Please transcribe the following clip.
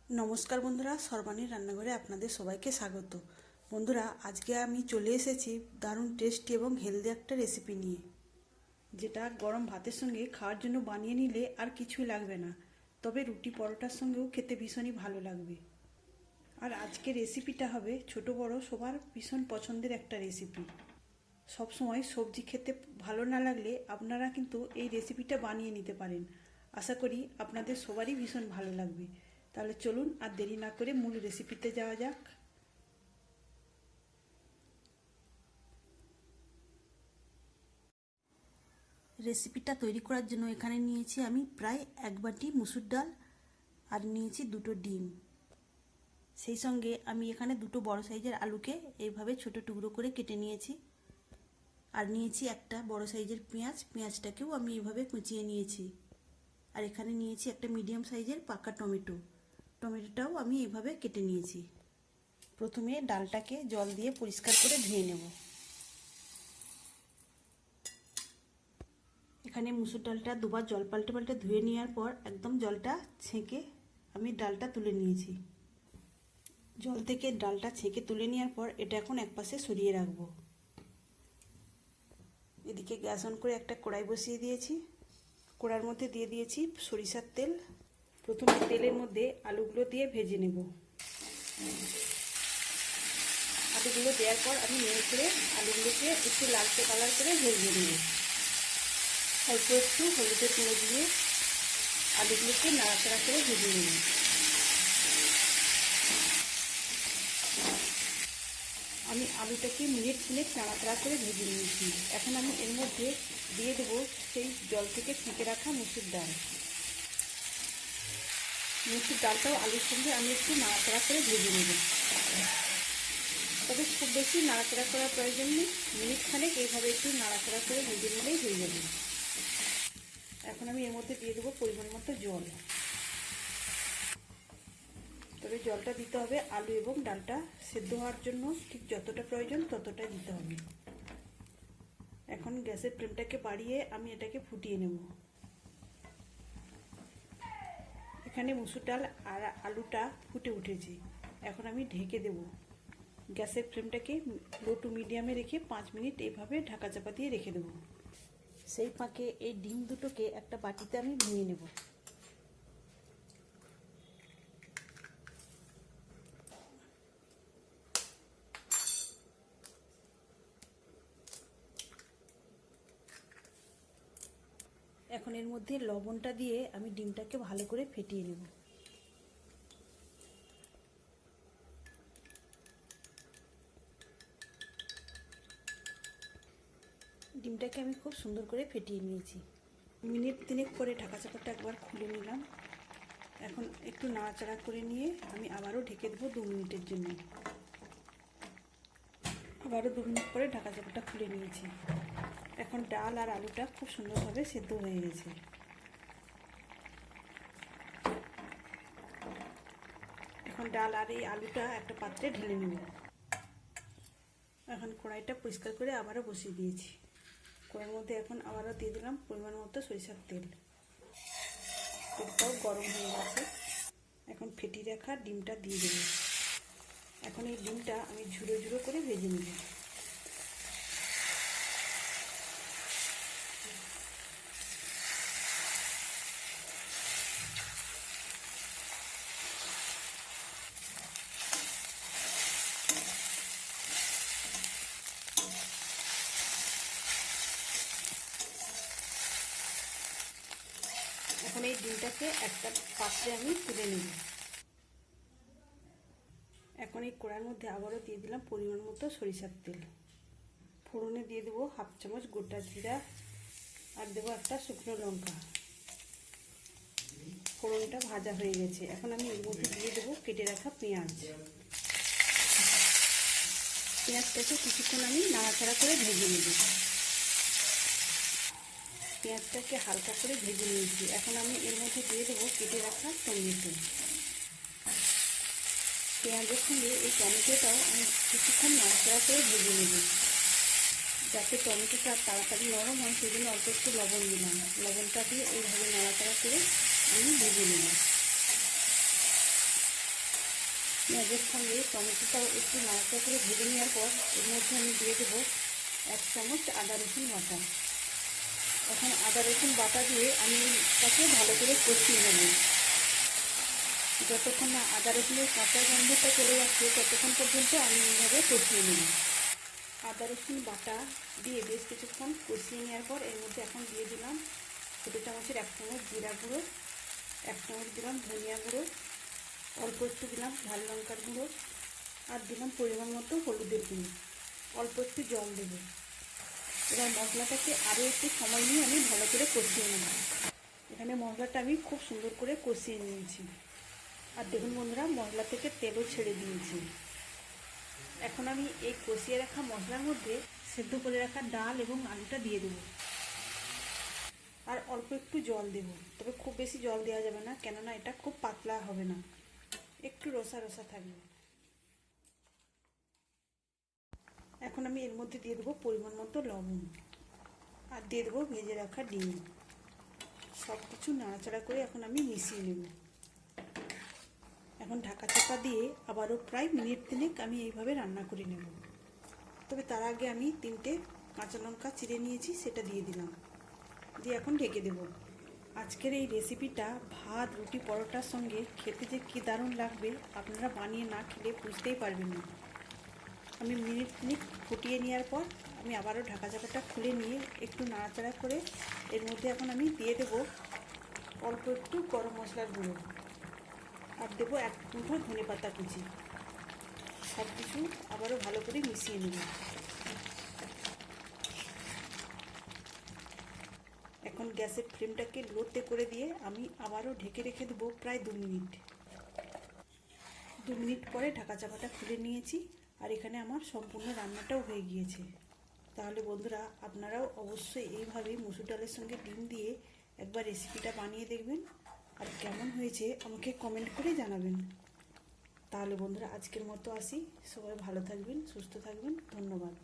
নমস্কার বন্ধুরা, সর্বাণীর রান্নাঘরে আপনাদের সবাইকে স্বাগত। বন্ধুরা, আজকে আমি চলে এসেছি দারুণ টেস্টি এবং হেলদি একটা রেসিপি নিয়ে, যেটা গরম ভাতের সঙ্গে খাওয়ার জন্য বানিয়ে নিলে আর কিছুই লাগবে না, তবে রুটি পরোটার সঙ্গেও খেতে ভীষণই ভালো লাগবে। আর আজকে রেসিপিটা হবে ছোট বড় সবার ভীষণ পছন্দের একটা রেসিপি। সবসময় সবজি খেতে ভালো না লাগলে আপনারা কিন্তু এই রেসিপিটা বানিয়ে নিতে পারেন। আশা করি আপনাদের সবারই ভীষণ ভালো লাগবে। তাহলে চলুন আর দেরি না করে মূল রেসিপিতে যাওয়া যাক। রেসিপিটা তৈরি করার জন্য এখানে নিয়েছি আমি প্রায় 1 বাটি মুসুর ডাল, আর নিয়েছি 2টো ডিম। সেই সঙ্গে আমি এখানে 2টো বড় সাইজের আলুকে এইভাবে ছোট টুকরো করে কেটে নিয়েছি। আর নিয়েছি একটা বড় সাইজের পেঁয়াজ, পেঁয়াজটাকেও আমি এইভাবে কুচিয়ে নিয়েছি। আর এখানে নিয়েছি একটা মিডিয়াম সাইজের পাকা টমেটো, টমেটোটাও আমি এইভাবে কেটে নিয়েছি। প্রথমে ডালটাকে জল দিয়ে পরিষ্কার করে ধুয়ে নেব। এখানে মুসুর ডালটা দুবার জল পাল্টে পাল্টে ধুয়ে নেওয়ার পর একদম জলটা ছেঁকে আমি ডালটা তুলে নিয়েছি। জল থেকে ডালটা ছেঁকে তুলে নেওয়ার পর এটা এখন একপাশে সরিয়ে রাখবো। এদিকে গ্যাস অন করে একটা কড়াই বসিয়ে দিয়েছি। কড়ার মধ্যে দিয়ে দিয়েছি সরিষার তেল। প্রথমে তেলের মধ্যে আলুগুলো দিয়ে ভেজে নেব। আলুগুলো দেওয়ার পর আমি নেড়ে করে আলুগুলোকে একটু লালচে কালার করে ভেজে নেব। অল্প একটু হলুদের গুঁড়ো দিয়ে আলুগুলোকে নাড়াচাড়া করে ভেজে নেব। আমি আলুটাকে মিনিট নাড়াচাড়া করে ভেজে নিয়েছি। এখন আমি এর মধ্যে দিয়ে দেবো সেই জল থেকে ছেঁকে রাখা মুসুর ডাল। মুসুর ডালটাও আলুর সঙ্গে আমি একটু নাড়াচাড়া করে ভেজে নেব। তবে খুব বেশি নাড়াচাড়া করার প্রয়োজন নেই, মিনিট খানেক এইভাবে একটু নাড়াচাড়া করে ভেজে নিলেই হয়ে যাবে। এখন আমি এর মধ্যে দিয়ে দেবো পরিমাণ মতো জল। তবে জলটা দিতে হবে আলু এবং ডালটা সেদ্ধ হওয়ার জন্য, ঠিক যতটা প্রয়োজন ততটা দিতে হবে। এখন গ্যাসের ফ্লেমটাকে বাড়িয়ে আমি এটাকে ফুটিয়ে নেব। এখানে মুসুর ডাল আর আলুটা ফুটে উঠেছে। এখন আমি ঢেকে দেব। গ্যাসের ফ্লেমটাকে লো টু মিডিয়ামে রেখে 5 মিনিট এইভাবে ঢাকা চাপা দিয়ে রেখে দেবো। সেই ফাঁকে এই ডিম দুটোকে একটা বাটিতে আমি ভেঙে নেব। এখন এর মধ্যে লবণটা দিয়ে আমি ডিমটাকে ভালো করে ফেটিয়ে নেব। ডিমটাকে আমি খুব সুন্দর করে ফেটিয়ে নিয়েছি। মিনিট 3 পরে ঢাকা চাপাটা একবার খুলে নিলাম। এখন একটু নাড়াচাড়া করে নিয়ে আমি আবারও ঢেকে দেবো 2 মিনিটের জন্য। আবারও 2 মিনিট পরে ঢাকা চাপাটা খুলে নিয়েছি। এখন ডাল আর আলুটা খুব সুন্দরভাবে সেদ্ধ হয়ে গেছে। এখন ডাল আর এই আলুটা একটা পাত্রে ঢেলে নেব। এখন কড়াইটা পরিষ্কার করে আবারও বসিয়ে দিয়েছি। কড়াইয়ের মধ্যে এখন আবারও দিয়ে দিলাম পরিমাণ মতো সরিষার তেল। তেলটাও গরম হয়ে গেছে। এখন ফেটিয়ে রাখা ডিমটা দিয়ে দেব। এখন এই ডিমটা আমি ঝুড়ো ঝুড়ো করে ভেজে নেব। এখন এই ডিমটাকে একটা পাত্রে আমি তুলে নেব। এখন এই কড়াইয়ের মধ্যে আবারও দিয়ে দিলাম পরিমাণ মতো সরিষার তেল। ফোড়নে দিয়ে দেবো 1/2 চামচ গোটা জিরা, আর দেবো একটা শুকনো লঙ্কা। ফোড়নটা ভাজা হয়ে গেছে। এখন আমি এর মধ্যে দিয়ে দেবো কেটে রাখা পেঁয়াজ। পেঁয়াজটাকে কিছুক্ষণ আমি নাড়াচাড়া করে ভেজে নেব। পেঁয়াজটাকে হালকা করে ভেজে নিয়েছি। এখন আমি এর মধ্যে দিয়ে দেবো কেটে রাখা টমেটো। পেঁয়াজের সঙ্গে এই টমেটোটাও আমি কিছুক্ষণ নাড়াচাড়া করে ভেজে নেব। যাতে টমেটোটা তাড়াতাড়ি নরম হয় সেজন্য অল্প একটু লবণ দিলাম। লবণটা দিয়ে এইভাবে নাড়াচাড়া করে আমি ভেজে নেব। পেঁয়াজের সঙ্গে টমেটোটাও একটু নাড়াচাড়া করে ভেজে নেওয়ার পর এর মধ্যে আমি দিয়ে দেবো 1 চামচ আদা রসুন বাটা। এখন আদা রসুন বাটা দিয়ে আমি তাকে ভালো করে কষিয়ে নেব। যতক্ষণ না আদা রসুনের কাঁচা গন্ধটা চলে যাচ্ছে ততক্ষণ পর্যন্ত আমি এইভাবে কষিয়ে নেব। আদা রসুন বাটা দিয়ে বেশ কিছুক্ষণ কষিয়ে নেওয়ার পর এর মধ্যে এখন দিয়ে দিলাম ছোটো চামচের 1 চামচ জিরা গুঁড়ো, 1 চামচ দিলাম ধনিয়া গুঁড়ো, অল্প একটু দিলাম ঝাল লঙ্কার গুঁড়ো, আর দিলাম পরিমাণ মতো হলুদের গুঁড়ো, অল্প একটু জল দেব। এবার মশলাটাকে আরও একটু সময় নিয়ে আমি ভালো করে কষিয়ে নেব। এখানে মশলাটা আমি খুব সুন্দর করে কষিয়ে নিয়েছি। আর দেখুন বন্ধুরা, মশলা থেকে তেলও ছেড়ে দিয়েছি। এখন আমি এই কষিয়ে রাখা মশলার মধ্যে সেদ্ধ করে রাখা ডাল এবং আলুটা দিয়ে দেবো। আর অল্প একটু জল দেব, তবে খুব বেশি জল দেওয়া যাবে না, কেননা এটা খুব পাতলা হবে না, একটু রসা রসা থাকবে। এখন আমি এর মধ্যে দিয়ে দেবো পরিমাণ মতো লবণ, আর দিয়ে দেবো ভেজে রাখা ডিম। সব কিছু নাড়াচাড়া করে এখন আমি মিশিয়ে নেব। এখন ঢাকা চাপা দিয়ে আবারও প্রায় মিনিট 3 আমি এইভাবে রান্না করে নেব। তবে তার আগে আমি 3টে কাঁচা লঙ্কা চিড়ে নিয়েছি, সেটা দিয়ে দিলাম, দিয়ে এখন ঢেকে দেব। আজকের এই রেসিপিটা ভাত, রুটি, পরোটার সঙ্গে খেতে যে কী দারুণ লাগবে আপনারা বানিয়ে না খেলে বুঝতেই পারবেন না। আমি মিনিট 3 ফুটিয়ে নেওয়ার পর আমি আবারও ঢাকা চাপাটা খুলে নিয়ে একটু নাড়াচাড়া করে এর মধ্যে এখন আমি দিয়ে দেব অল্প একটু গরম মশলার গুঁড়ো, আর দেবো 1 মুঠো ধনেপাতা কুচি। সব কিছু আবারও ভালো করে মিশিয়ে নেব। এখন গ্যাসের ফ্লেমটাকে লোতে করে দিয়ে আমি আবারও ঢেকে রেখে দেবো প্রায় 2 মিনিট। 2 মিনিট পরে ঢাকা চাপাটা খুলে নিয়েছি, আর এখানে আমার সম্পূর্ণ রান্নাটাও হয়ে গিয়েছে। তাহলে বন্ধুরা, আপনারাও অবশ্যই এইভাবে মসুর ডালের সঙ্গে ডিম দিয়ে একবার রেসিপিটা বানিয়ে দেখবেন, আর কেমন হয়েছে আমাকে কমেন্ট করে জানাবেন। তাহলে বন্ধুরা, আজকের মতো আসি। সবাই ভালো থাকবেন, সুস্থ থাকবেন। ধন্যবাদ।